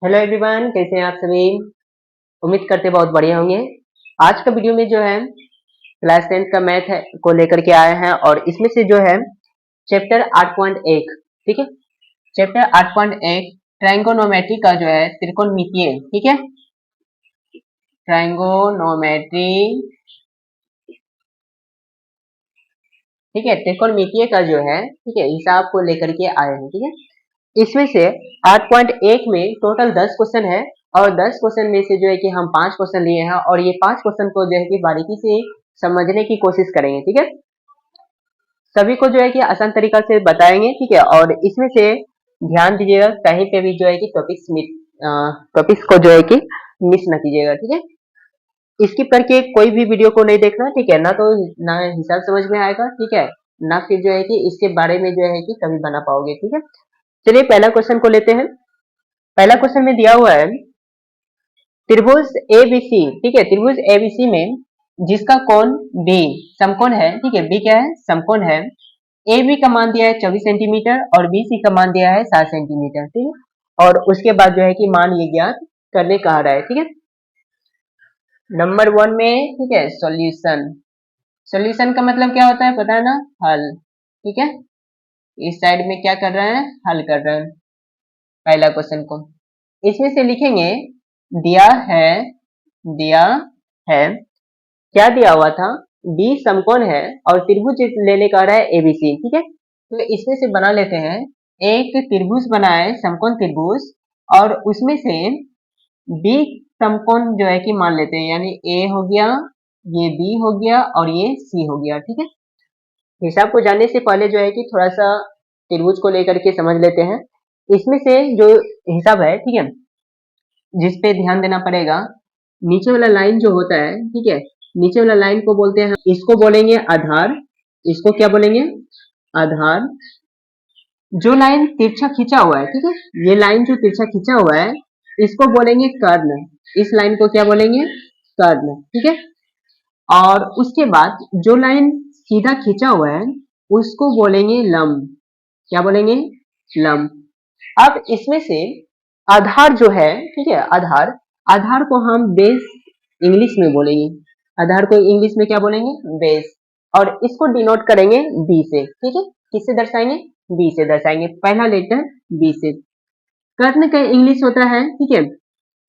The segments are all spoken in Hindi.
हेलो एवरीवन, कैसे हैं आप सभी। उम्मीद करते बहुत बढ़िया होंगे। आज का वीडियो में जो है क्लास 10th का मैथ है को लेकर के आए हैं और इसमें से जो है चैप्टर 8.1, ठीक है। चैप्टर 8.1 ट्रायंगोनोमेट्री का जो है त्रिकोणमितीय, ठीक है। ट्रायंगोनोमेट्री, ठीक है, त्रिकोणमितीय का जो है, ठीक है, हिसाब को लेकर के आए हैं, ठीक है। इसमें से 8.1 में टोटल 10 क्वेश्चन है और 10 क्वेश्चन में से जो है कि हम 5 क्वेश्चन लिए हैं और ये 5 क्वेश्चन को जो है कि बारीकी से समझने की कोशिश करेंगे, ठीक है। सभी को जो है कि आसान तरीका से बताएंगे, ठीक है। और इसमें से ध्यान दीजिएगा, कहीं पे भी जो है कि टॉपिक्स को जो है कि मिस ना कीजिएगा, ठीक है। स्किप करके कोई भी वीडियो को नहीं देखना, ठीक है। ना हिसाब समझ में आएगा, ठीक है, ना फिर जो है कि इसके बारे में जो है कि कभी बना पाओगे, ठीक है। चलिए पहला क्वेश्चन को लेते हैं। पहला क्वेश्चन में दिया हुआ है त्रिभुज एबीसी, ठीक है। त्रिभुज एबीसी में जिसका कोण बी समकोण है, ठीक है। बी क्या है? समकोण है। ए बी का मान दिया है 24 सेंटीमीटर और बी सी का मान दिया है 7 सेंटीमीटर, ठीक है। और उसके बाद जो है कि मान ये ज्ञात करने कहा रहा है, ठीक है। नंबर 1 में, ठीक है, सॉल्यूशन। सॉल्यूशन का मतलब क्या होता है पता है ना? हल, ठीक है। इस साइड में क्या कर रहे हैं? हल कर रहे हैं पहला क्वेश्चन को। इसमें से लिखेंगे दिया है, दिया है, क्या दिया हुआ था? बी समकोण है और त्रिभुज लेने का रहा है एबीसी, ठीक है। तो इसमें से बना लेते हैं, एक त्रिभुज बनाए, समकोण त्रिभुज, और उसमें से बी समकोण जो है कि मान लेते हैं, यानी ए हो गया, ये बी हो गया और ये सी हो गया, ठीक है। हिसाब को जानने से पहले जो है कि थोड़ा सा त्रिभुज को लेकर के समझ लेते हैं। इसमें से जो हिसाब है, ठीक है, जिस पे ध्यान देना पड़ेगा, नीचे वाला लाइन जो होता है, ठीक है, नीचे वाला लाइन को बोलते हैं, इसको बोलेंगे आधार। इसको क्या बोलेंगे? आधार। जो लाइन तिरछा खींचा हुआ है, ठीक है, ये लाइन जो तिरछा खींचा हुआ है इसको बोलेंगे कर्ण। इस लाइन को क्या बोलेंगे? कर्ण, ठीक है। और उसके बाद जो लाइन सीधा खींचा हुआ है उसको बोलेंगे लंब। क्या बोलेंगे? लंब। अब इसमें से आधार जो है, ठीक है, आधार, आधार को हम बेस इंग्लिश में बोलेंगे। आधार को इंग्लिश में क्या बोलेंगे? बेस। और इसको डिनोट करेंगे बी से, ठीक है। किससे दर्शाएंगे? बी से दर्शाएंगे, पहला लेटर बी से। कर्ण का इंग्लिश होता है, ठीक है,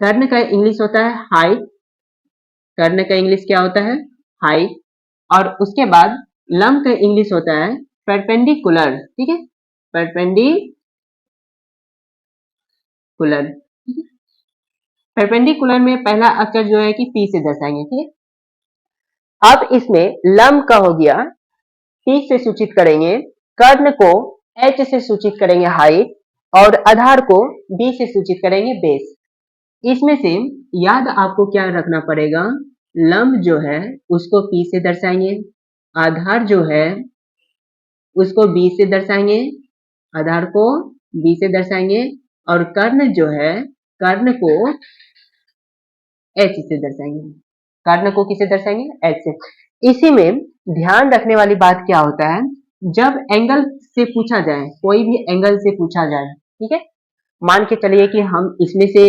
कर्ण का इंग्लिश होता है हाइट। कर्ण का इंग्लिश क्या होता है? हाइट। और उसके बाद लंब का इंग्लिश होता है परपेंडिकुलर, ठीक है, परपेंडिकुलर। परपेंडिकुलर में पहला अक्षर जो है कि पी से दर्शाएंगे, ठीक है। अब इसमें लंब का हो गया, पी से सूचित करेंगे, कर्ण को एच से सूचित करेंगे हाइट, और आधार को बी से सूचित करेंगे बेस। इसमें से याद आपको क्या रखना पड़ेगा? लंब जो है उसको पी से दर्शाएंगे, आधार जो है उसको बी से दर्शाएंगे, आधार को बी से दर्शाएंगे, और कर्ण जो है, कर्ण को एच से दर्शाएंगे। कर्ण को किसे दर्शाएंगे? एच से। इसी में ध्यान रखने वाली बात क्या होता है, जब एंगल से पूछा जाए, कोई भी एंगल से पूछा जाए, ठीक है, मान के चलिए कि हम इसमें से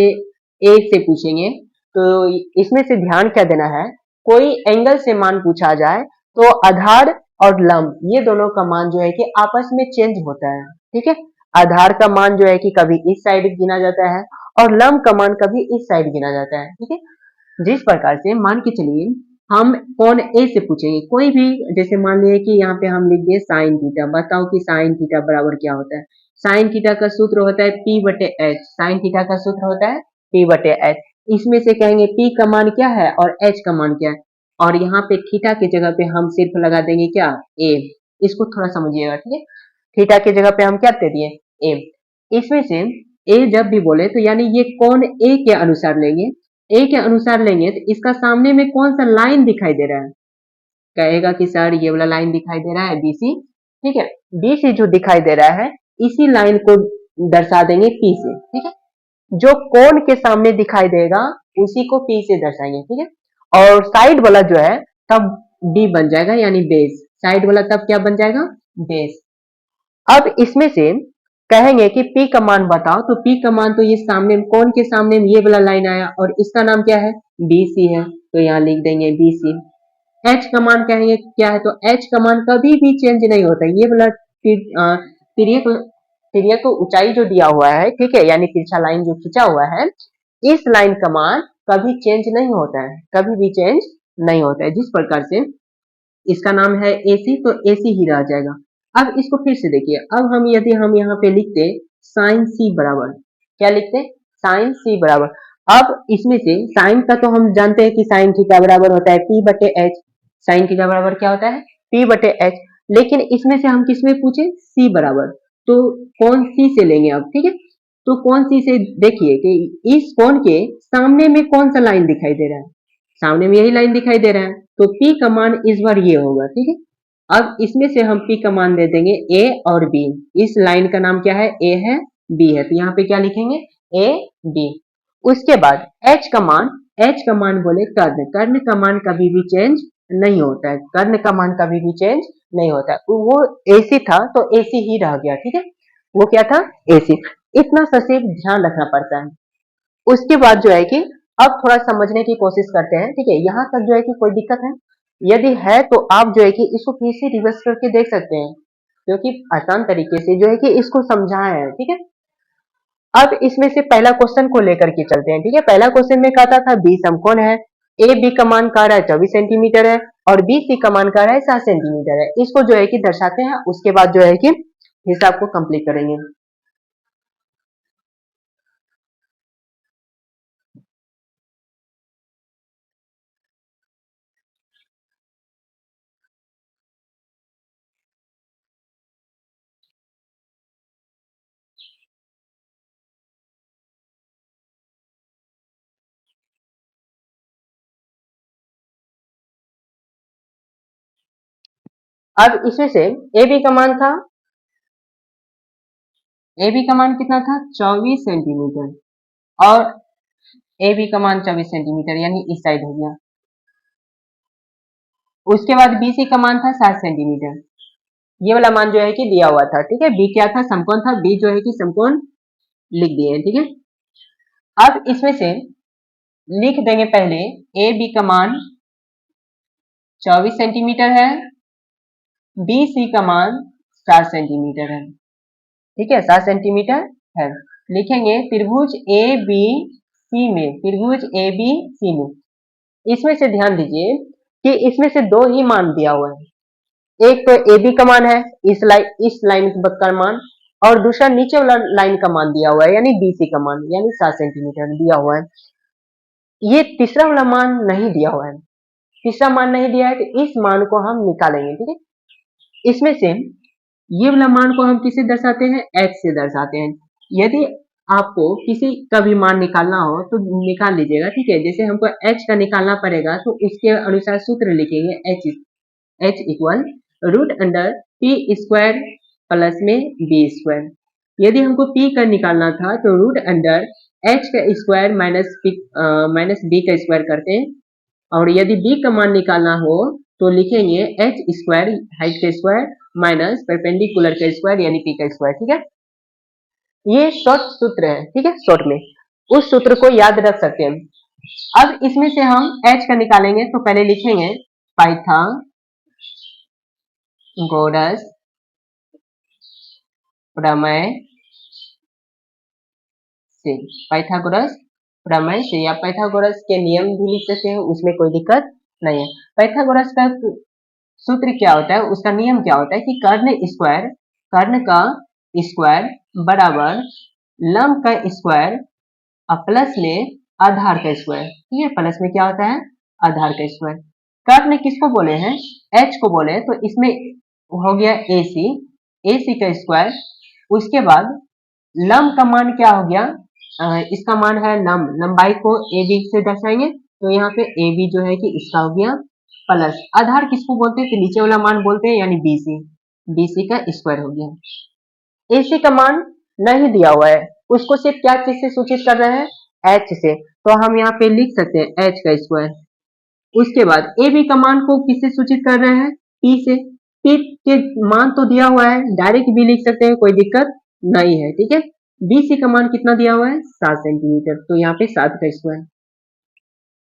ए से पूछेंगे, तो इसमें से ध्यान क्या देना है, कोई एंगल से मान पूछा जाए तो आधार और लंब ये दोनों का मान जो है कि आपस में चेंज होता है, ठीक है। आधार का मान जो है कि कभी इस साइड गिना जाता है और लंब का मान कभी इस साइड गिना जाता है, ठीक है। जिस प्रकार से मान के चलिए हम कौन ए से पूछेंगे कोई भी, जैसे मान लिए कि यहाँ पे हम लिख दिए साइन थीटा, बताओ कि साइन थीटा बराबर क्या होता है। साइन थीटा का सूत्र होता है पी बटे एच, साइन थीटा का सूत्र होता है पी बटे एच। इसमें से कहेंगे पी का मान क्या है और एच का मान क्या है, और यहाँ पे थीटा की जगह पे हम सिर्फ लगा देंगे क्या? ए। इसको थोड़ा समझिएगा, ठीक है। थीटा की जगह पे हम क्या दे दिए? ए। इसमें से ए जब भी बोले तो यानी ये कौन ए के अनुसार लेंगे, ए के अनुसार लेंगे तो इसका सामने में कौन सा लाइन दिखाई दे रहा है? कहेगा कि सर ये वाला लाइन दिखाई दे रहा है बीसी, ठीक है। बीसी जो दिखाई दे रहा है इसी लाइन को दर्शा देंगे पी से, ठीक है। जो कोण के सामने दिखाई देगा उसी को पी से दर्शाएंगे, ठीक है। और साइड वाला जो है तब डी बन जाएगा, यानी बेस। साइड वाला तब क्या बन जाएगा? बेस। अब इसमें से कहेंगे कि P का मान बताओ, तो P का मान तो ये सामने कौन के सामने ये वाला लाइन आया और इसका नाम क्या है, BC है, तो यहाँ लिख देंगे BC। H का मान कहेंगे क्या है, तो H का मान कभी भी चेंज नहीं होता, ये वाला तिर्यक तिर्यक ऊंचाई जो दिया हुआ है, ठीक है, यानी तिरछा लाइन जो खींचा हुआ है, इस लाइन का मान कभी चेंज नहीं होता है, कभी भी चेंज नहीं होता है। जिस प्रकार से इसका नाम है AC, तो AC ही रह जाएगा। अब इसको फिर से देखिए, अब हम यदि हम यहाँ पे लिखते साइन C बराबर, क्या लिखते, साइन C बराबर, अब इसमें से साइन का तो हम जानते हैं कि साइन थीटा बराबर होता है P बटे H, साइन थीटा बराबर क्या होता है, P बटे H, लेकिन इसमें से हम किसमें पूछे, C बराबर, तो कौन सी से लेंगे अब, ठीक है, तो कौन सी से, देखिए कि इस कोण के सामने में कौन सा लाइन दिखाई दे रहा है, सामने में यही लाइन दिखाई दे रहा है, तो P का मान इस बार ये होगा, ठीक है। अब इसमें से हम P का मान दे देंगे A और B, इस लाइन का नाम क्या है, A है, B है, तो यहाँ पे क्या लिखेंगे, A B। उसके बाद H का मान बोले कर्ण का मान कभी भी चेंज नहीं होता है, कर्ण का मान कभी भी चेंज नहीं होता है, वो AC था तो AC ही रह गया, ठीक है, वो क्या था, AC। इतना सा सिर्फ ध्यान रखना पड़ता है। उसके बाद जो है कि अब थोड़ा समझने की कोशिश करते हैं, ठीक है, यहाँ तक जो है कि कोई दिक्कत है, यदि है तो आप जो है कि इसको फिर से रिवर्स करके देख सकते हैं, क्योंकि आसान तरीके से जो है कि इसको समझाया है, ठीक है। अब इसमें से पहला क्वेश्चन को लेकर के चलते हैं, ठीक है। पहला क्वेश्चन में कहता था बी समकोण है, ए बी का मान कह रहा है 24 सेंटीमीटर है और बी सी का मान कह रहा है 7 सेंटीमीटर है, इसको जो है कि दर्शाते हैं, उसके बाद जो है कि हिसाब को कंप्लीट करेंगे। अब इसमें से ए बी का मान था, ए बी का मान कितना था, 24 सेंटीमीटर, और ए बी का मान 24 सेंटीमीटर यानी इस साइड हो गया। उसके बाद बी सी का मान था 7 सेंटीमीटर, ये वाला मान जो है कि दिया हुआ था, ठीक है। बी क्या था, समकोण था, बी जो है कि समकोण लिख दिए, ठीक है। अब इसमें से लिख देंगे पहले ए बी का मान 24 सेंटीमीटर है, बी सी का मान 7 सेंटीमीटर है, ठीक है, 7 सेंटीमीटर है। लिखेंगे त्रिभुज ए बी सी में, त्रिभुज ए बी सी में, इसमें से ध्यान दीजिए कि इसमें से दो ही मान दिया हुआ है, एक तो ए बी का मान है, इस लाइन का मान, और दूसरा नीचे वाला लाइन का मान दिया हुआ है, यानी बी सी का मान, यानी 7 सेंटीमीटर दिया हुआ है। ये तीसरा वाला मान नहीं दिया हुआ है, तीसरा मान नहीं दिया है, तो इस मान को हम निकालेंगे, ठीक है। इसमें से ये वाला मान को हम किससे दर्शाते हैं, h से दर्शाते हैं। यदि आपको किसी का भी मान निकालना हो तो निकाल लीजिएगा, ठीक है। जैसे हमको h का निकालना पड़ेगा तो इसके अनुसार सूत्र लिखेंगे, h equal root under p square plus में b स्क्वायर। यदि हमको p का निकालना था तो रूट अंडर h का स्क्वायर माइनस b का स्क्वायर करते हैं, और यदि b का मान निकालना हो तो लिखेंगे h स्क्वायर हाइट का स्क्वायर माइनस परपेंडिकुलर का स्क्वायर यानी p का स्क्वायर, ठीक है। ये शॉर्ट सूत्र है, ठीक है, शॉर्ट में उस सूत्र को याद रख सकते हैं। अब इसमें से हम h का निकालेंगे तो पहले लिखेंगे पाइथागोरस प्रमेय से, पाइथागोरस प्रमेय से या पाइथागोरस के नियम भी लिख सकते हैं, उसमें कोई दिक्कत नहीं है। पाइथागोरस का सूत्र क्या होता है, उसका नियम क्या होता है कि कर्ण का स्क्वायर बराबर लंब का स्क्वायर प्लस में आधार का स्क्वायर, ठीक है, प्लस में क्या होता है, आधार का स्क्वायर। कर्ण किसको बोले हैं, h को बोले, तो इसमें हो गया AC का स्क्वायर। उसके बाद लंब का मान क्या हो गया, इसका मान है लंबाई को AB से दर्शाएंगे, तो यहाँ पे AB जो है कि इसका हो गया, प्लस आधार किसको बोलते हैं, तो नीचे वाला मान बोलते हैं, यानी BC का स्क्वायर हो गया। AC का मान नहीं दिया हुआ है, उसको सिर्फ क्या चीज से सूचित कर रहे हैं, H से, तो हम यहाँ पे लिख सकते हैं H का स्क्वायर। उसके बाद AB का मान को किससे सूचित कर रहे हैं, P से, P के मान तो दिया हुआ है, डायरेक्ट भी लिख सकते हैं, कोई दिक्कत नहीं है, ठीक है। BC का मान कितना दिया हुआ है 7 सेंटीमीटर, तो यहाँ पे 7 का स्क्वायर,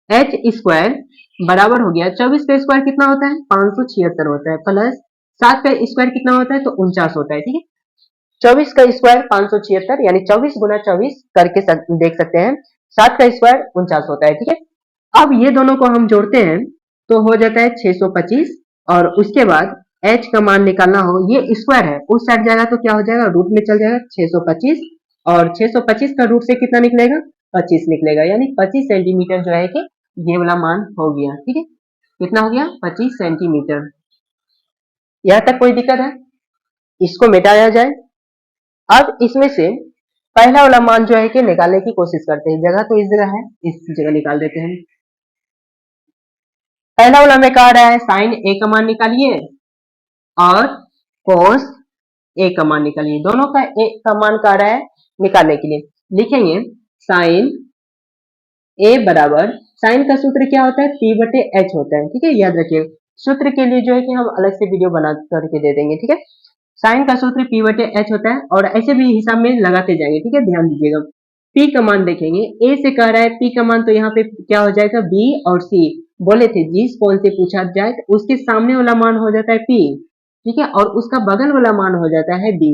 एच स्क्वायर बराबर हो गया 24 का स्क्वायर कितना होता है 576 होता है, प्लस 7 का स्क्वायर कितना होता है तो 49 होता है, ठीक है। 24 का स्क्वायर 576 यानी 24 गुना 24 करके देख सकते हैं, 7 का स्क्वायर 49 होता है, ठीक है। अब ये दोनों को हम जोड़ते हैं तो हो जाता है 625, और उसके बाद h का मान निकालना हो, ये स्क्वायर है उस साइड जाएगा तो क्या हो जाएगा रूट में चल जाएगा 625, और 625 का रूट से कितना निकलेगा 25 निकलेगा, यानी 25 सेंटीमीटर जो है कि ये वाला मान हो गया, ठीक है। कितना हो गया 25 सेंटीमीटर। यहाँ तक कोई दिक्कत है? इसको मिटाया जाए। अब इसमें से पहला वाला मान जो है कि निकालने की कोशिश करते हैं, जगह तो इस जगह है, इस जगह निकाल देते हैं। पहला वाला में कह रहा है साइन ए का मान निकालिए और कोस ए का मान निकालिए, दोनों का ए का मान कह रहा है निकालने के लिए। लिखेंगे साइन ए बराबर, साइन का सूत्र क्या होता है पी बटे एच होता है, ठीक है, याद रखिए। सूत्र के लिए जो है कि हम अलग से वीडियो बना करके दे देंगे, ठीक है। साइन का सूत्र पी बटे एच होता है, और ऐसे भी हिसाब में लगाते जाएंगे, ठीक है, ध्यान दीजिएगा। पी का मान देखेंगे, ए से कह रहा है पी का मान, तो यहाँ पे क्या हो जाएगा बी, और सी बोले थे जिस कौन से पूछा जाए तो उसके सामने वाला मान हो जाता है पी, ठीक है, और उसका बगल वाला मान हो जाता है बी।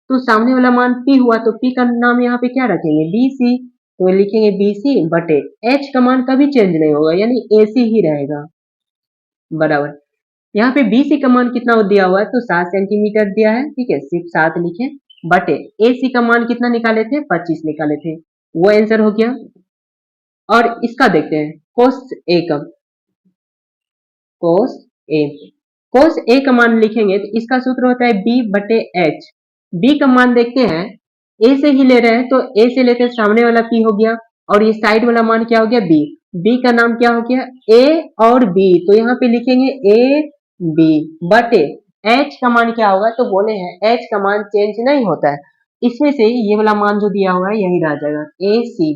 तो सामने वाला मान पी हुआ तो पी का नाम यहाँ पे क्या रखेंगे बी सी, तो लिखेंगे बी सी बटे एच का मान कभी चेंज नहीं होगा यानी ए सी ही रहेगा, बराबर। यहाँ पे बी सी का मान कितना दिया हुआ है तो 7 सेंटीमीटर दिया है, ठीक है, सिर्फ 7 लिखे, बटे ए सी का मान कितना निकाले थे 25 निकाले थे, वो आंसर हो गया। और इसका देखते हैं कोस ए का, कोस ए, कोस ए का मान लिखेंगे तो इसका सूत्र होता है बी बटे एच। बी का मान देखते हैं, ए से ही ले रहे हैं तो ए से लेते सामने वाला पी हो गया, और ये साइड वाला मान क्या हो गया बी, बी का नाम क्या हो गया ए और बी, तो यहाँ पे लिखेंगे ए बी बटे एच का मान क्या होगा तो बोले हैं एच का मान चेंज नहीं होता है, इसमें से ये वाला मान जो दिया हुआ है यही रह जाएगा ए सी।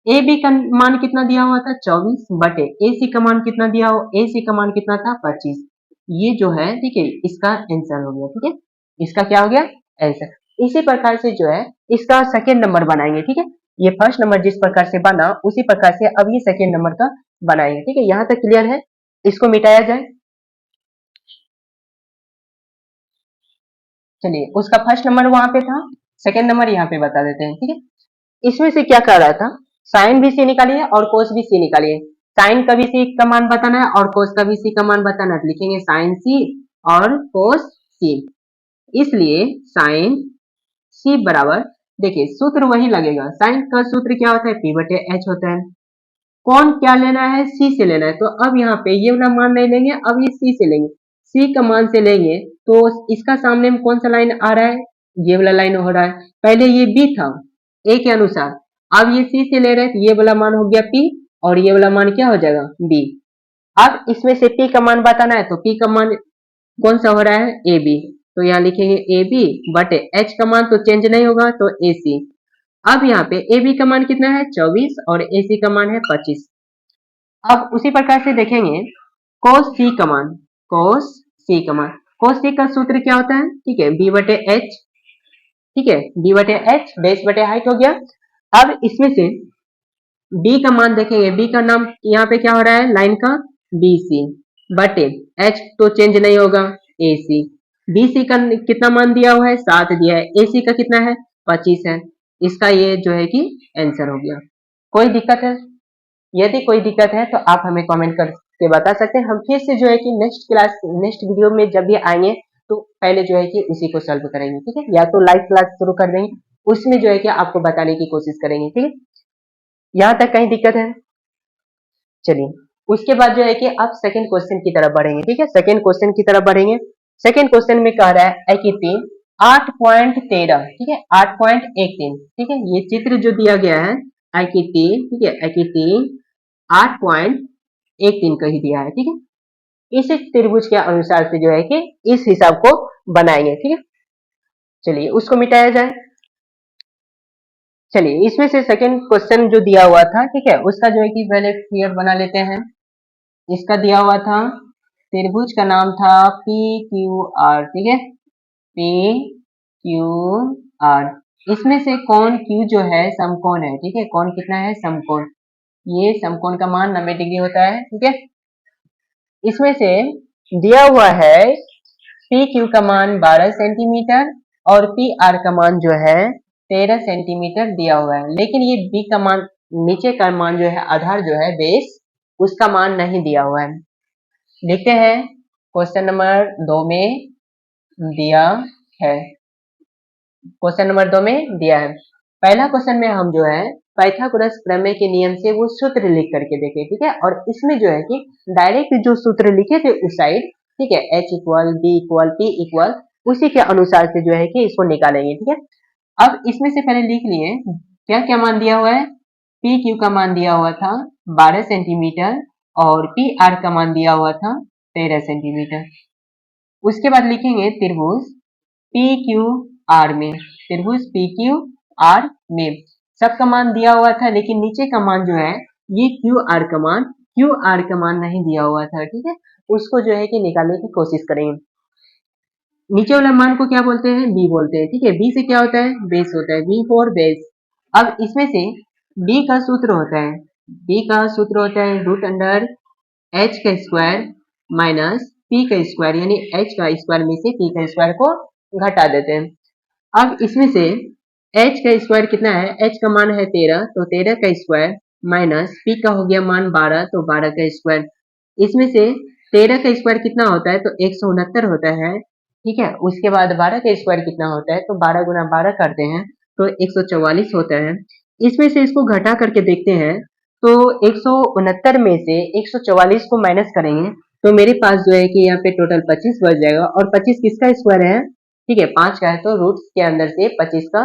ए बी का मान कितना दिया हुआ था 24 बटे ए सी का मान कितना दिया हो, ए सी का मान कितना था 25, ये जो है ठीक है इसका आंसर हो गया, ठीक है, इसका क्या हो गया आंसर। इसी प्रकार से जो है इसका सेकेंड नंबर बनाएंगे, ठीक है, ये फर्स्ट नंबर जिस प्रकार से बना उसी प्रकार से अब ये सेकेंड नंबर का बनाएंगे, ठीक है, यहाँ तक क्लियर है। इसको मिटाया जाए, चलिए उसका फर्स्ट नंबर वहां पे था, सेकेंड नंबर यहाँ पे बता देते हैं, ठीक है। इसमें से क्या कह रहा था साइन भी सी निकालिए और कोस भी सी निकालिए, साइन का भी सी का मान बताना है और कोस का भी सी का मान बताना है, तो लिखेंगे साइन सी और कोस सी। इसलिए साइन सी बराबर, देखिए सूत्र वही लगेगा, साइन का सूत्र क्या होता है पी बटे एच होता है, कौन क्या लेना है सी से लेना है, तो अब यहाँ पे ये वाला मान नहीं लेंगे, अब ये सी से लेंगे, सी का मान से लेंगे तो इसका सामने में कौन सा लाइन आ रहा है ये वाला लाइन हो रहा है, पहले ये बी था ए के अनुसार, अब ये सी से ले रहे हैं तो ये वाला मान हो गया पी, और ये वाला मान क्या हो जाएगा बी। अब इसमें से पी का मान बताना है तो पी का मान कौन सा हो रहा है ए बी, तो यहाँ लिखेंगे ए बी बटे एच का मान तो चेंज नहीं होगा तो ए सी। अब यहाँ पे ए बी का मान कितना है 24 और ए सी का मान है 25। अब उसी प्रकार से देखेंगे कोस सी का मान, कोस सी का मान, कोस सी का सूत्र क्या होता है ठीक है बी बटे एच, ठीक है बी बटे एच बेस बटे हाइट हो गया। अब इसमें से बी का मान देखेंगे, बी का नाम यहाँ पे क्या हो रहा है लाइन का बी सी बटे एच तो चेंज नहीं होगा ए सी, बी सी का कितना मान दिया हुआ है 7 दिया है, ए सी का कितना है 25 है, इसका ये जो है कि आंसर हो गया। कोई दिक्कत है? यदि कोई दिक्कत है तो आप हमें कमेंट करके बता सकते हैं, हम फिर से जो है कि नेक्स्ट क्लास नेक्स्ट वीडियो में जब भी आएंगे तो पहले जो है कि उसी को सॉल्व करेंगे, ठीक है, या तो लाइव क्लास शुरू कर देंगे उसमें जो है कि आपको बताने की कोशिश करेंगे, ठीक है, यहाँ तक कहीं दिक्कत है? चलिए उसके बाद जो है कि आप सेकंड क्वेश्चन की तरफ बढ़ेंगे, ठीक है, सेकंड क्वेश्चन की तरफ बढ़ेंगे। सेकंड क्वेश्चन में कह रहा है कि 8.13, ठीक है 8.13, ठीक है, ये चित्र जो दिया गया है आई की 3, ठीक है आई की 3 8.13 का ही दिया है, ठीक है, इस त्रिभुज के अनुसार से जो है कि इस हिसाब को बनाएंगे, ठीक है। चलिए उसको मिटाया जाए। चलिए इसमें से सेकंड क्वेश्चन जो दिया हुआ था ठीक है उसका जो है कि पहले क्लियर बना लेते हैं। इसका दिया हुआ था त्रिभुज का नाम था पी क्यू आर, ठीक है पी क्यू आर। इसमें से कौन क्यू जो है समकोण है, ठीक है, कौन कितना है समकोण, ये समकोण का मान 90 डिग्री होता है, ठीक है। इसमें से दिया हुआ है पी क्यू का मान 12 सेंटीमीटर और पी आर का मान जो है 13 सेंटीमीटर दिया हुआ है, लेकिन ये बी का मान, नीचे का मान जो है आधार जो है बेस, उसका मान नहीं दिया हुआ है। लिखते हैं क्वेश्चन नंबर 2 में दिया है, क्वेश्चन नंबर 2 में दिया है। पहला क्वेश्चन में हम जो है पाइथागोरस प्रमेय के नियम से वो सूत्र लिख करके देखे, ठीक है, और इसमें जो है कि डायरेक्ट जो सूत्र लिखे थे उस साइड, ठीक है, H equal B equal P equal, उसी के अनुसार से जो है कि इसको निकालेंगे, ठीक है। अब इसमें से पहले लिख लिए क्या क्या मान दिया हुआ है। पी क्यू का मान दिया हुआ था 12 सेंटीमीटर और पी आर का मान दिया हुआ था 13 सेंटीमीटर। उसके बाद लिखेंगे त्रिभुज पी क्यू आर में, त्रिभुज पी क्यू आर में सबका मान दिया हुआ था, लेकिन नीचे का मान जो है ये क्यू आर का मान नहीं दिया हुआ था, ठीक है। उसको जो है कि निकालने की कोशिश करेंगे। नीचे वाला मान को क्या बोलते हैं, बी बोलते हैं, ठीक है। बी से क्या होता है, बेस होता है, बी फॉर बेस। अब इसमें से बी का सूत्र होता है, बी का सूत्र होता है रूट अंडर एच का स्क्वायर माइनस पी का स्क्वायर, यानी एच का स्क्वायर में से पी का स्क्वायर को घटा देते हैं। अब इसमें से एच का स्क्वायर कितना है, एच का मान है 13, तो 13 का स्क्वायर माइनस पी का हो गया मान 12, तो 12 का स्क्वायर। इसमें से 13 का स्क्वायर कितना होता है, तो 169 होता है, ठीक है। उसके बाद 12 का स्क्वायर कितना होता है, तो 12 गुना 12 करते हैं तो 144 होता है। इसमें से इसको घटा करके देखते हैं तो 169 में से 144 को माइनस करेंगे तो मेरे पास जो है कि यहाँ पे टोटल 25 बच जाएगा, और 25 किसका स्क्वायर है, ठीक है, 5 का है, तो रूट के अंदर से 25 का,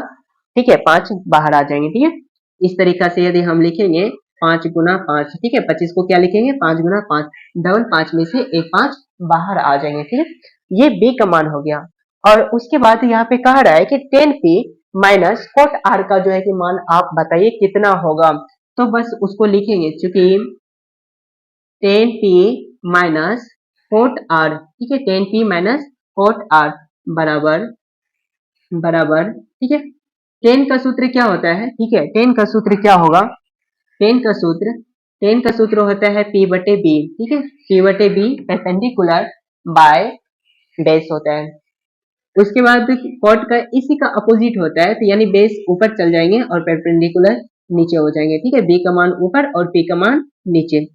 ठीक है, 5 बाहर आ जाएंगे, ठीक है। इस तरीका से यदि हम लिखेंगे 5 गुना 5, ठीक है, 25 को क्या लिखेंगे 5 गुना 5, डबल 5 में से एक 5 बाहर आ जाएंगे, ठीक है। ये बी का मान हो गया। और उसके बाद यहाँ पे कह रहा है कि 10p माइनस कोट आर का जो है कि मान आप बताइए कितना होगा, तो बस उसको लिखेंगे, चूंकि 10p माइनस कोट आर, ठीक है, 10p माइनस कोट आर बराबर बराबर, ठीक है। 10 का सूत्र क्या होता है, ठीक है, 10 का सूत्र क्या होगा, 10 का सूत्र 10 का सूत्र होता है P बटे बी, ठीक है, P बटे बी परपेंडिकुलर बाय बेस होता है। उसके बाद कॉट का इसी का अपोजिट होता है, तो यानी बेस ऊपर चल जाएंगे और परपेंडिकुलर नीचे हो जाएंगे, ठीक है, बी का मान ऊपर और पी का मान नीचे।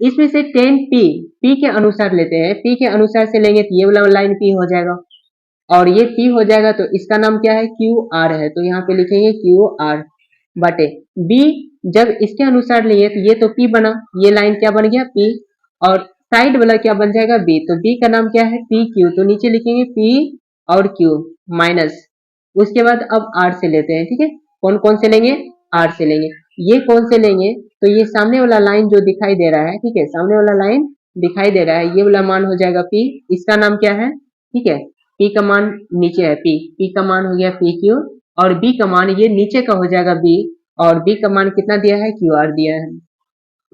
इसमें से 10p p के अनुसार लेते हैं, p के अनुसार से लेंगे तो ये वाला लाइन p हो जाएगा, और ये p हो जाएगा तो इसका नाम क्या है, क्यू आर है, तो यहाँ पे लिखेंगे क्यू आर बटे b। जब इसके अनुसार लिए तो ये तो p बना, ये लाइन क्या बन गया p, और साइड वाला क्या बन जाएगा b, तो b का नाम क्या है पी क्यू, तो नीचे लिखेंगे p और q माइनस। उसके बाद अब r से लेते हैं, ठीक है, कौन कौन से लेंगे, r से लेंगे। ये कौन से लेंगे, तो ये सामने वाला लाइन जो दिखाई दे रहा है, ठीक है, सामने वाला लाइन दिखाई दे रहा है, ये वाला मान हो जाएगा p, इसका नाम क्या है, ठीक है, p का मान नीचे है p का मान हो गया पी क्यू, और b का मान ये नीचे का हो जाएगा b, और b का मान कितना दिया है, क्यू आर दिया है।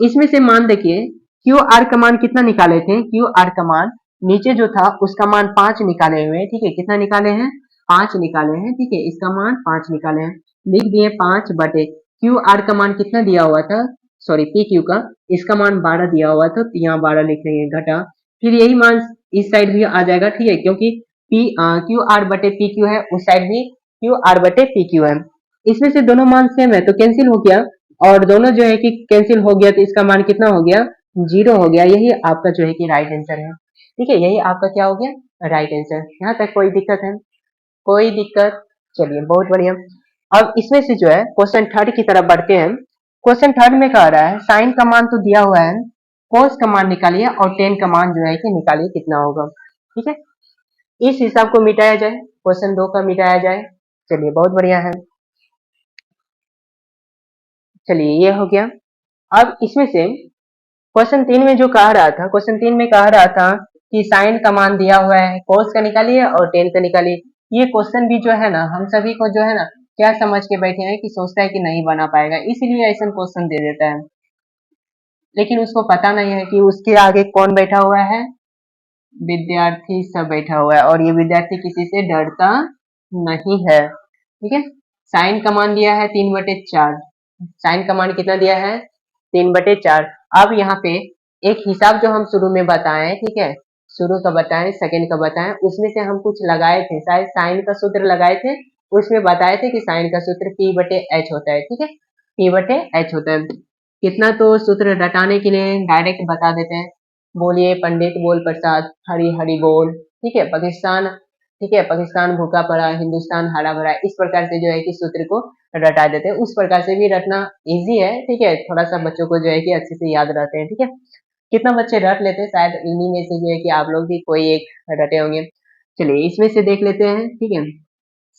इसमें से मान देखिए क्यू आर का मान कितना निकाले थे, क्यू आर का मान नीचे जो था उसका मान 5 निकाले हुए, ठीक है, कितना निकाले हैं, 5 निकाले हैं, ठीक है, इसका मान 5 निकाले हैं, लिख दिए 5 बटे क्यू आर का मान कितना दिया हुआ था, सॉरी पी क्यू का, इसका मान 12 दिया हुआ था, तो यहाँ 12 लिख रहे हैं घटा, फिर यही मान इस साइड भी आ जाएगा, ठीक है, क्योंकि पी क्यू आर बटे पी क्यू है, उस साइड भी क्यू आर बटे पी क्यू है। इसमें से दोनों मान सेम है तो कैंसिल हो गया, और दोनों जो है कि कैंसिल हो गया, तो इसका मान कितना हो गया, 0 हो गया। यही आपका जो है कि राइट आंसर है, ठीक है, यही आपका क्या हो गया, राइट आंसर। यहाँ तक कोई दिक्कत है, कोई दिक्कत, चलिए बहुत बढ़िया। अब इसमें से जो है क्वेश्चन थर्ड की तरफ बढ़ते हैं। क्वेश्चन थर्ड में कह रहा है साइन का मान तो दिया हुआ है, कोस का मान निकालिए और टेन का मान जो है कि निकालिए कितना होगा, ठीक है। इस हिसाब को मिटाया जाए, क्वेश्चन 2 का मिटाया जाए, चलिए बहुत बढ़िया है। चलिए ये हो गया। अब इसमें से क्वेश्चन 3 में जो कह रहा था, क्वेश्चन 3 में कह रहा था कि साइन का मान दिया हुआ है, कोस का निकालिए और टेन का निकालिए। ये क्वेश्चन भी जो है ना हम सभी को जो है ना क्या समझ के बैठे हैं कि सोचता है कि नहीं बना पाएगा, इसलिए ऐसा क्वेश्चन दे देता है, लेकिन उसको पता नहीं है कि उसके आगे कौन बैठा हुआ है, विद्यार्थी सब बैठा हुआ है, और ये विद्यार्थी किसी से डरता नहीं है, ठीक है। साइन का मान दिया है 3/4, साइन का मान कितना दिया है 3/4। अब यहाँ पे एक हिसाब जो हम शुरू में बताएं, ठीक है, शुरू का बताएं सेकंड का बताएं, उसमें से हम कुछ लगाए थे, शायद साइन का सूत्र लगाए थे, उसमें बताए थे कि साइन का सूत्र P/H होता है, ठीक है, P/H होता है। कितना तो सूत्र रटाने के लिए डायरेक्ट बता देते हैं, बोलिए पंडित बोल प्रसाद हरी हरी बोल, ठीक है, पाकिस्तान, ठीक है, पाकिस्तान भूखा पड़ा हिंदुस्तान हरा भरा, इस प्रकार से जो है कि सूत्र को रटा देते हैं। उस प्रकार से भी रटना इजी है, ठीक है, थोड़ा सा बच्चों को जो है कि अच्छे से याद रहते हैं, ठीक है। कितना बच्चे रट लेते हैं, शायद इन्हीं में से जो है कि आप लोग भी कोई एक रटे होंगे। चलिए इसमें से देख लेते हैं, ठीक है।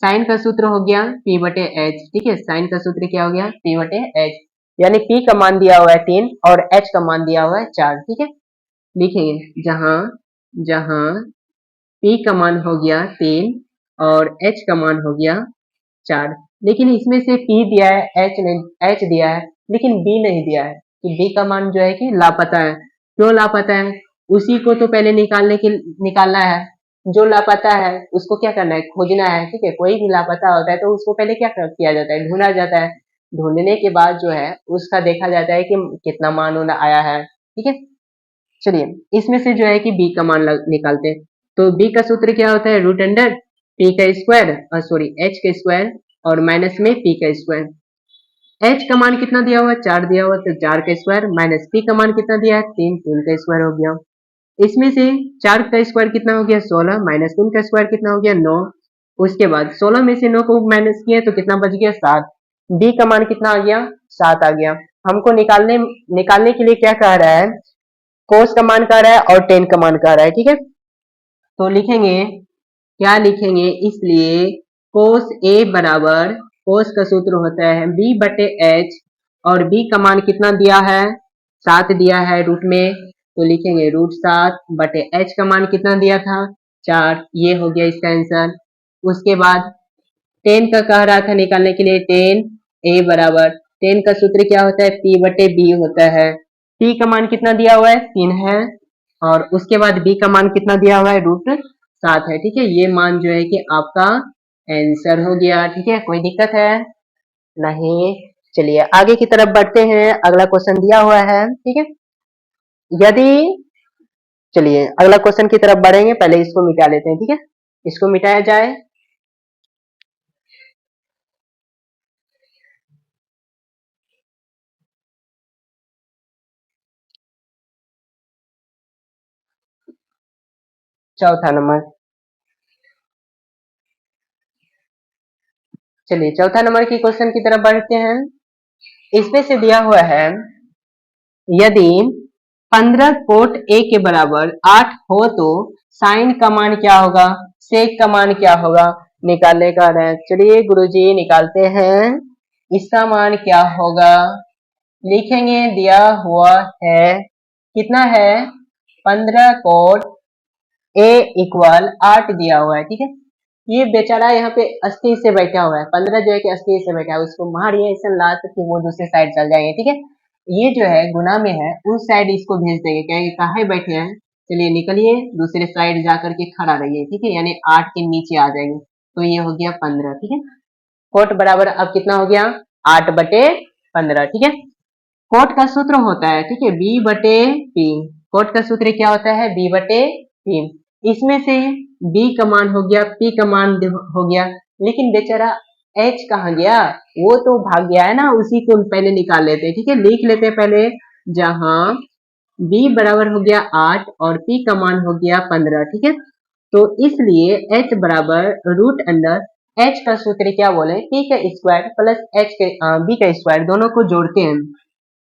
साइन का सूत्र हो गया P/H, ठीक है, साइन का सूत्र क्या हो गया P/H, यानी P का मान दिया हुआ है 3 और H का मान दिया हुआ है 4, ठीक है। लिखेंगे जहां जहां P का मान हो गया 3 और H का मान हो गया 4, लेकिन इसमें से P दिया है H नहीं, H दिया है लेकिन B नहीं दिया है, कि B का मान जो है कि लापता है। क्यों लापता है, उसी को तो पहले निकालना है, जो लापता है उसको क्या करना है, खोजना है, ठीक है। कोई भी लापता होता है तो उसको पहले क्या किया जाता है, ढूंढा जाता है। ढूंढने के बाद जो है उसका देखा जाता है कि कितना मान आया है, ठीक है। चलिए इसमें से जो है कि बी का मान निकालते हैं। तो बी का सूत्र क्या होता है, रूट अंडर पी का स्क्वायर, सॉरी एच का स्क्वायर और माइनस में पी का स्क्वायर। एच का मान कितना दिया हुआ है 4 दिया हुआ, तो 4 का स्क्वायर माइनस पी का मान कितना दिया है 3, 3 का स्क्वायर हो गया। इसमें से 4 का स्क्वायर कितना हो गया 16, माइनस 3 का स्क्वायर कितना हो गया 9। उसके बाद 16 में से 9 को माइनस किया तो कितना बच गया 7। बी का मान कितना आ गया 7 आ गया। हमको निकालने के लिए क्या कह रहा है, कोस का मान कह रहा है और टेन का मान कह रहा है, ठीक है। तो लिखेंगे क्या लिखेंगे, इसलिए कोस ए बराबर, कोस का सूत्र होता है B/H और B का मान कितना दिया है 7 दिया है रूट में, तो लिखेंगे √7/H का मान कितना दिया था 4, ये हो गया इसका आंसर। उसके बाद 10 का कह रहा था निकालने के लिए, 10 A बराबर 10 का सूत्र क्या होता है P/B होता है। P का मान कितना दिया हुआ है 3 है और उसके बाद B का मान कितना दिया हुआ है √7 है, ठीक है। ये मान जो है कि आपका आंसर हो गया, ठीक है। कोई दिक्कत है नहीं। चलिए आगे की तरफ बढ़ते हैं, अगला क्वेश्चन दिया हुआ है, ठीक है। यदि, चलिए अगला क्वेश्चन की तरफ बढ़ेंगे, पहले इसको मिटा लेते हैं, ठीक है, इसको मिटाया जाए। चौथा नंबर, चलिए चौथा नंबर की क्वेश्चन की तरफ बढ़ते हैं। इसमें से दिया हुआ है, यदि 15 कोट a के बराबर 8 हो तो साइन का मान क्या होगा, सेक का मान क्या होगा, निकालने का है। चलिए गुरुजी निकालते हैं, इसका मान क्या होगा, लिखेंगे दिया हुआ है कितना है 15 कोट a इक्वल 8 दिया हुआ है, ठीक है। ये बेचारा यहाँ पे अस्थिर से बैठा हुआ है, 15 जो है कि अस्थिर से बैठा है, उसको मारिए ऐसा लात कि वो दूसरे साइड चल जाएंगे, ठीक है। ये जो है गुना में है, उस साइड इसको भेज देंगे, कहेंगे कहाँ बैठे हैं, चलिए निकलिए दूसरे साइड जा करके खड़ा रहिए, ठीक है, यानी 8 के नीचे आ जाएंगे, तो ये हो गया 15, ठीक है। कोट बराबर अब कितना हो गया 8/15, ठीक है। कोट का सूत्र होता है, ठीक है, B/P। कोट का सूत्र क्या होता है B/P। इसमें से B का मान हो गया, P का मान हो गया, लेकिन बेचारा H कहाँ गया, वो तो भाग गया है ना, उसी को पहले निकाल लेते हैं, ठीक है। लिख लेते हैं पहले, जहां B बराबर हो गया 8 और P का मान हो गया 15, ठीक है। तो इसलिए H बराबर रूट अंडर H का सूत्र क्या बोले, P का स्क्वायर प्लस H के B का स्क्वायर, दोनों को जोड़ते हैं,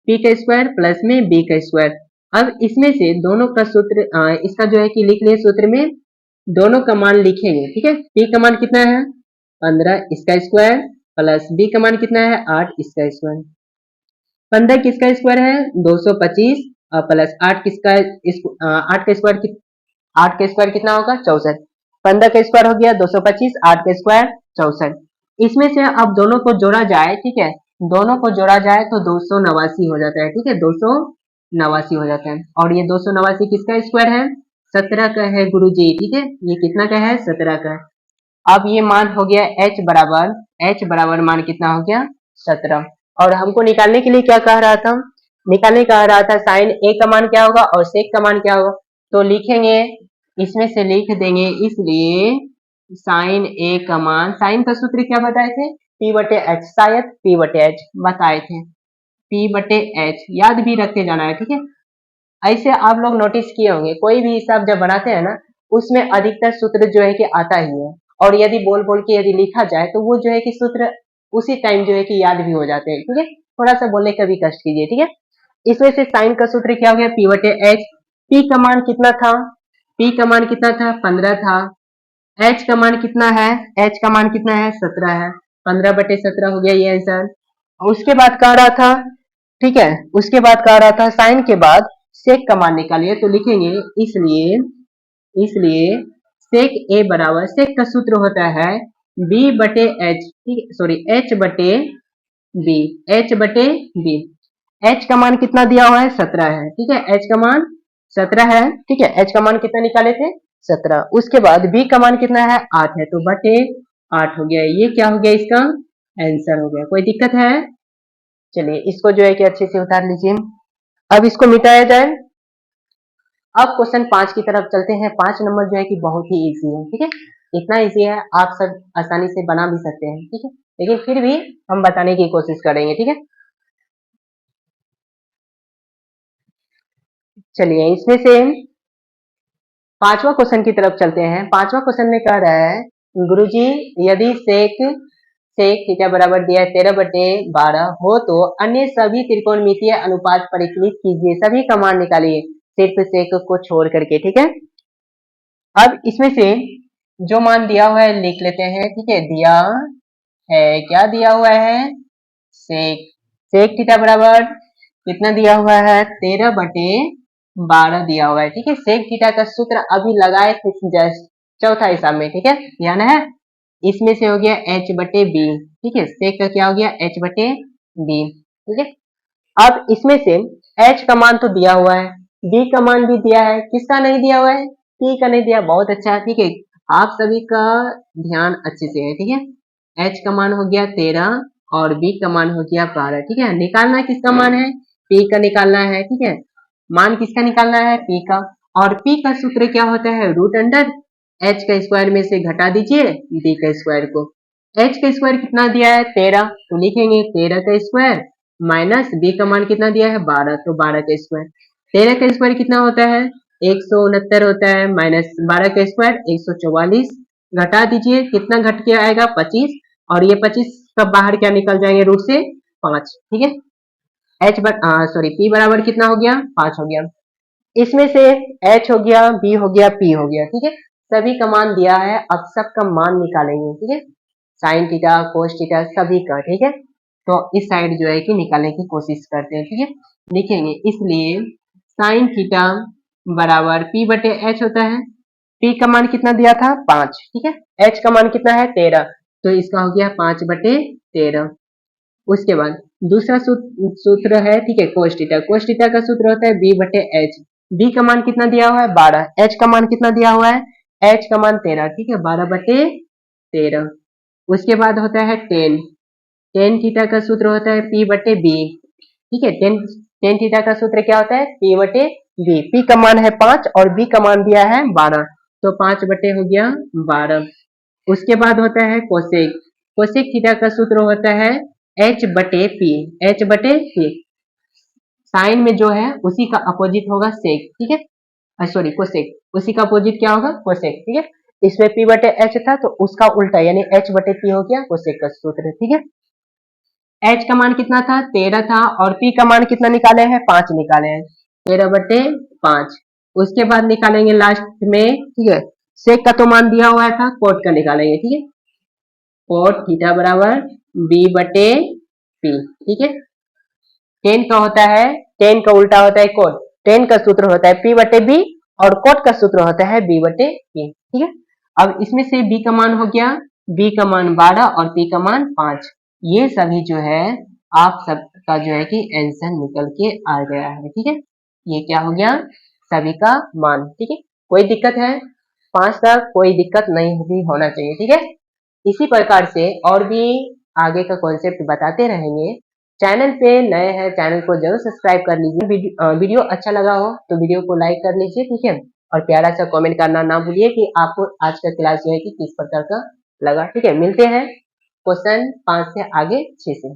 P का स्क्वायर प्लस में B का स्क्वायर। अब इसमें से दोनों का सूत्र इसका जो है कि लिख लिए, सूत्र में दोनों का मान लिखेंगे, ठीक है। P का मान कितना है 15 इसका स्क्वायर प्लस B का मान कितना है 8 इसका स्क्वायर। 15 किसका स्क्वायर है 225 प्लस 8 किसका, 8 का स्क्वायर 8 का स्क्वायर कितना होगा 64। 15 का स्क्वायर हो गया 225, 8 का स्क्वायर 64। इसमें से अब दोनों को जोड़ा जाए, ठीक है, दोनों को जोड़ा जाए तो 289 हो जाता है, ठीक है, 289 हो जाता है। और ये 289 किसका स्क्वायर है 17 का है गुरुजी, ठीक है, ये कितना का है 17 का। अब ये मान हो गया h बराबर मान कितना हो गया 17। और हमको निकालने के लिए क्या कह रहा था, निकालने कह रहा था साइन ए का मान क्या होगा और सेक का मान क्या होगा। तो लिखेंगे, इसमें से लिख देंगे, इसलिए साइन ए का मान, साइन का सूत्र क्या बताए थे, पी बटे एच, शायद पी बटे एच बताए थे, पी बटे एच याद भी रखते जाना है, ठीक है। ऐसे आप लोग नोटिस किए होंगे, कोई भी हिसाब जब बनाते हैं ना उसमें अधिकतर सूत्र जो है कि आता ही है, और यदि बोल बोल के यदि लिखा जाए तो वो जो है कि सूत्र उसी टाइम जो है कि याद भी हो जाते हैं, ठीक है। थोड़ा सा बोलने का भी कष्ट कीजिए, ठीक है। इसमें से साइन का सूत्र क्या हो गया, पी बटे एच। पी का मान कितना था, पी का मान कितना था 15 था। एच का मान कितना है, एच का मान कितना है 17 है, 15 बटे 17 हो गया ये आंसर। और उसके बाद कह रहा था, ठीक है, उसके बाद कह रहा था साइन के बाद सेक का मान निकालिए। तो लिखेंगे, इसलिए इसलिए सेक ए बराबर, सेक का सूत्र होता है बी बटे एच, ठीक है, सॉरी एच बटे बी, एच बटे बी। एच का मान कितना दिया हुआ है 17 है, ठीक है, एच का मान 17 है, ठीक है, एच का मान कितना निकाले थे 17। उसके बाद बी का मान कितना है 8 है, तो बटे 8 हो गया, ये क्या हो गया इसका आंसर हो गया। कोई दिक्कत है, चलिए इसको जो है कि अच्छे से उतार लीजिए। अब इसको मिटाया जाए। अब क्वेश्चन 5 की तरफ चलते हैं। 5 नंबर जो है कि बहुत ही इजी है, ठीक है, इतना इजी है आप सब आसानी से बना भी सकते हैं, ठीक है, लेकिन फिर भी हम बताने की कोशिश करेंगे, ठीक है। चलिए इसमें से पांचवा क्वेश्चन की तरफ चलते हैं। पांचवा क्वेश्चन में कह रहा है, गुरुजी यदि सेक सेक थीटा बराबर दिया है 13/12 हो तो अन्य सभी त्रिकोणमितीय अनुपात परिकलित कीजिए, सभी का मान निकालिए सिर्फ सेक को छोड़ करके, ठीक है। अब इसमें से जो मान दिया हुआ है लिख लेते हैं, ठीक है, दिया है, क्या दिया हुआ है, सेक, सेक थीटा बराबर कितना दिया हुआ है 13/12 दिया हुआ है, ठीक है। सेक थीटा का सूत्र अभी लगाए थे जस्ट चौथा हिसाब में, ठीक है, ध्यान है। इसमें से हो गया h बटे बी, ठीक है, सेक का क्या हो गया h बटे बी, ठीक है। अब इसमें से h का मान तो दिया हुआ है, b का मान भी दिया है, किसका नहीं दिया हुआ है, p का नहीं दिया, बहुत अच्छा, ठीक है, आप सभी का ध्यान अच्छे से है, ठीक है। h का मान हो गया 13 और b का मान हो गया 12, ठीक है। निकालना किसका मान है, p का निकालना है, ठीक है, मान किसका निकालना है p का। और p का सूत्र क्या होता है, रूट अंडर h का स्क्वायर में से घटा दीजिए b का स्क्वायर को। h का स्क्वायर कितना दिया है 13, तो लिखेंगे 13 का स्क्वायर माइनस b का मान कितना दिया है 12, तो 12 का स्क्वायर। 13 का स्क्वायर कितना होता है 169 होता है, माइनस 12 का स्क्वायर 144, घटा दीजिए, कितना घट के आएगा 25, और ये 25 का बाहर क्या निकल जाएंगे रूट से 5, ठीक है। h सॉरी p बराबर कितना हो गया 5 हो गया। इसमें से h हो गया, b हो गया, p हो गया, ठीक है, सभी का मान दिया है। अब सबका मान निकालेंगे, ठीक है, साइन थीटा कोस थीटा सभी का, ठीक है। तो इस साइड जो है कि निकालने की कोशिश करते हैं, ठीक है। लिखेंगे, इसलिए साइन थीटा बराबर p बटे h होता है। p का मान कितना दिया था 5, ठीक है, h का मान कितना है 13, तो इसका हो गया 5/13। उसके बाद दूसरा सूत्र है, ठीक है, कोस थीटा, कोस थीटा का सूत्र होता है b बटे एच। b का मान कितना दिया हुआ है 12, h का मान कितना दिया हुआ है, h का मान 13, ठीक है, 12/13। उसके बाद होता है टेन, टेन थीटा का सूत्र होता है p बटे b, ठीक है, टेन टेन थीटा का सूत्र क्या होता है p बटे b। p का मान है 5 और b का मान दिया है 12, तो 5 बटे हो गया 12। उसके बाद होता है कोसेक, कोसेक थीटा का सूत्र होता है h बटे p, h बटे p, साइन में जो है उसी का अपोजिट होगा सेक, ठीक है, सॉरी कोसेक, उसी का अपोजिट क्या होगा कोसेक, ठीक है। इसमें p बटे h था तो उसका उल्टा यानी h बटे p हो गया कोसेक का सूत्र, ठीक है। h का मान कितना था 13 था और p का मान कितना निकाले हैं 5 निकाले हैं, 13/5। उसके बाद निकालेंगे लास्ट में, ठीक है, सेक का तो मान दिया हुआ था, कोट का निकालेंगे, ठीक है, कोट थीटा बराबर b बटे p, ठीक है। टेन का होता है, टेन का उल्टा होता है कोट, टेन का सूत्र होता है p बटे b और कोट का सूत्र होता है b बटे p, ठीक है। अब इसमें से b का मान हो गया, b का मान 12 और p का मान 5, ये सभी जो है आप सबका जो है कि आंसर निकल के आ गया है, ठीक है, ये क्या हो गया सभी का मान, ठीक है। कोई दिक्कत है, 5 तक कोई दिक्कत नहीं भी होना चाहिए, ठीक है। इसी प्रकार से और भी आगे का कॉन्सेप्ट बताते रहेंगे। चैनल पे नए हैं, चैनल को जरूर सब्सक्राइब कर लीजिए। वीडियो अच्छा लगा हो तो वीडियो को लाइक कर लीजिए, ठीक है। और प्यारा सा कमेंट करना ना भूलिए कि आपको आज का क्लास जो है कि किस प्रकार का लगा, ठीक है। मिलते हैं क्वेश्चन 5 से आगे 6 से।